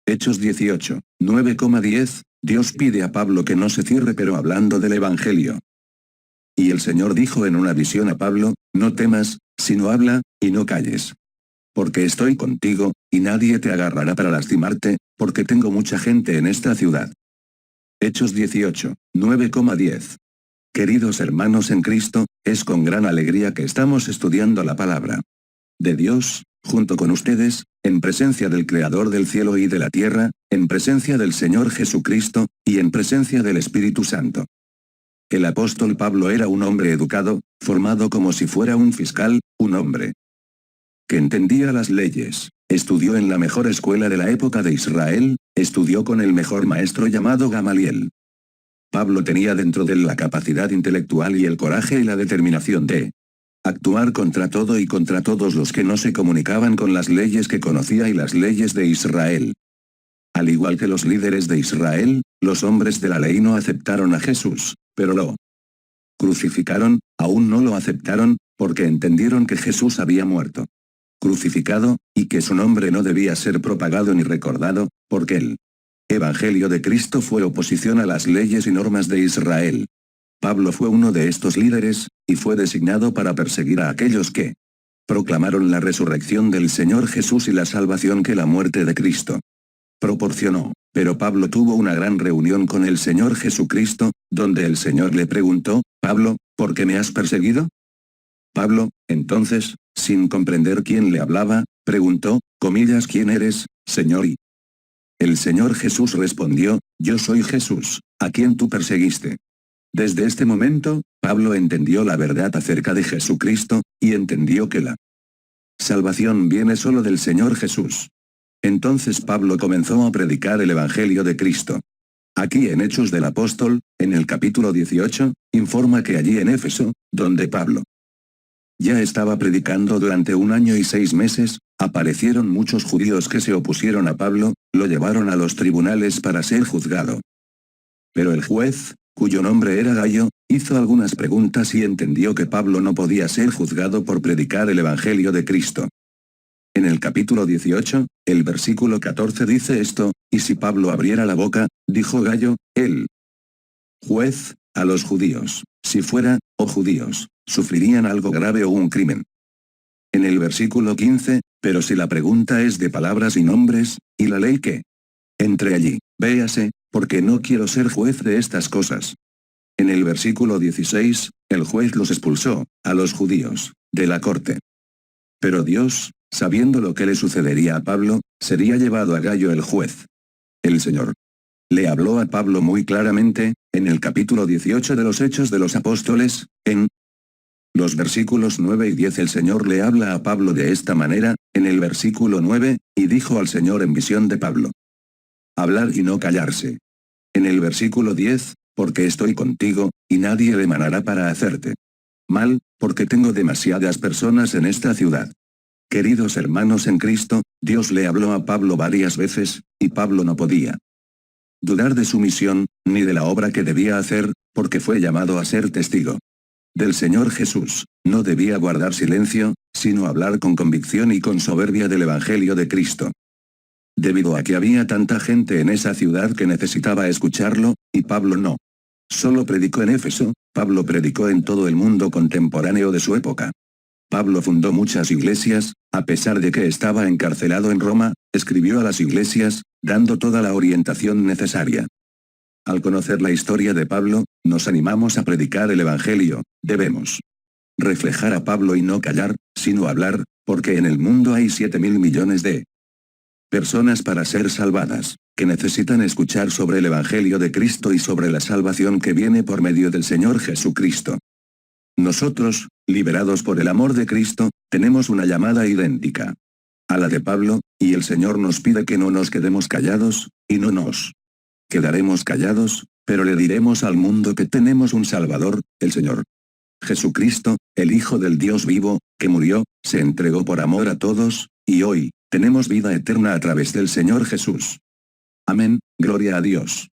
Hechos 18, 9,10, Dios pide a Pablo que no se cierre pero hablando del Evangelio. Y el Señor dijo en una visión a Pablo, no temas, sino habla, y no calles. Porque estoy contigo, y nadie te agarrará para lastimarte, porque tengo mucha gente en esta ciudad. Hechos 18, 9,10. Queridos hermanos en Cristo, es con gran alegría que estamos estudiando la palabra de Dios, junto con ustedes, en presencia del Creador del cielo y de la tierra, en presencia del Señor Jesucristo, y en presencia del Espíritu Santo. El apóstol Pablo era un hombre educado, formado como si fuera un fiscal, un hombre que entendía las leyes, estudió en la mejor escuela de la época de Israel, estudió con el mejor maestro llamado Gamaliel. Pablo tenía dentro de él la capacidad intelectual y el coraje y la determinación de actuar contra todo y contra todos los que no se comunicaban con las leyes que conocía y las leyes de Israel. Al igual que los líderes de Israel, los hombres de la ley no aceptaron a Jesús, pero lo crucificaron, aún no lo aceptaron, porque entendieron que Jesús había muerto, crucificado, y que su nombre no debía ser propagado ni recordado, porque el Evangelio de Cristo fue oposición a las leyes y normas de Israel. Pablo fue uno de estos líderes, y fue designado para perseguir a aquellos que proclamaron la resurrección del Señor Jesús y la salvación que la muerte de Cristo proporcionó. Pero Pablo tuvo una gran reunión con el Señor Jesucristo, donde el Señor le preguntó, Pablo, ¿por qué me has perseguido? Pablo, entonces, sin comprender quién le hablaba, preguntó, comillas, ¿quién eres, Señor? Y el Señor Jesús respondió, yo soy Jesús, a quien tú perseguiste. Desde este momento, Pablo entendió la verdad acerca de Jesucristo, y entendió que la salvación viene solo del Señor Jesús. Entonces Pablo comenzó a predicar el Evangelio de Cristo. Aquí en Hechos del Apóstol, en el capítulo 18, informa que allí en Éfeso, donde Pablo ya estaba predicando durante 1 año y 6 meses, aparecieron muchos judíos que se opusieron a Pablo, lo llevaron a los tribunales para ser juzgado. Pero el juez, cuyo nombre era Gallo, hizo algunas preguntas y entendió que Pablo no podía ser juzgado por predicar el Evangelio de Cristo. En el capítulo 18, el versículo 14 dice esto, y si Pablo abriera la boca, dijo Gallo, el juez, a los judíos, si fuera, oh judíos, sufrirían algo grave o un crimen. En el versículo 15, pero si la pregunta es de palabras y nombres, y la ley que entre allí, véase, porque no quiero ser juez de estas cosas. En el versículo 16, el juez los expulsó, a los judíos, de la corte. Pero Dios, sabiendo lo que le sucedería a Pablo, sería llevado a Gallo el juez. El Señor le habló a Pablo muy claramente, en el capítulo 18 de los Hechos de los Apóstoles, en los versículos 9 y 10 el Señor le habla a Pablo de esta manera, en el versículo 9, y dijo al Señor en visión de Pablo, hablar y no callarse. En el versículo 10, porque estoy contigo, y nadie remanará para hacerte mal, porque tengo demasiadas personas en esta ciudad. Queridos hermanos en Cristo, Dios le habló a Pablo varias veces, y Pablo no podía dudar de su misión, ni de la obra que debía hacer, porque fue llamado a ser testigo del Señor Jesús. No debía guardar silencio, sino hablar con convicción y con soberbia del Evangelio de Cristo. Debido a que había tanta gente en esa ciudad que necesitaba escucharlo, y Pablo no solo predicó en Éfeso, Pablo predicó en todo el mundo contemporáneo de su época. Pablo fundó muchas iglesias, a pesar de que estaba encarcelado en Roma, escribió a las iglesias, dando toda la orientación necesaria. Al conocer la historia de Pablo, nos animamos a predicar el Evangelio, debemos reflejar a Pablo y no callar, sino hablar, porque en el mundo hay 7.000 millones de personas para ser salvadas, que necesitan escuchar sobre el Evangelio de Cristo y sobre la salvación que viene por medio del Señor Jesucristo. Nosotros, liberados por el amor de Cristo, tenemos una llamada idéntica a la de Pablo, y el Señor nos pide que no nos quedemos callados, y no nos quedaremos callados, pero le diremos al mundo que tenemos un Salvador, el Señor Jesucristo, el Hijo del Dios vivo, que murió, se entregó por amor a todos, y hoy, tenemos vida eterna a través del Señor Jesús. Amén, gloria a Dios.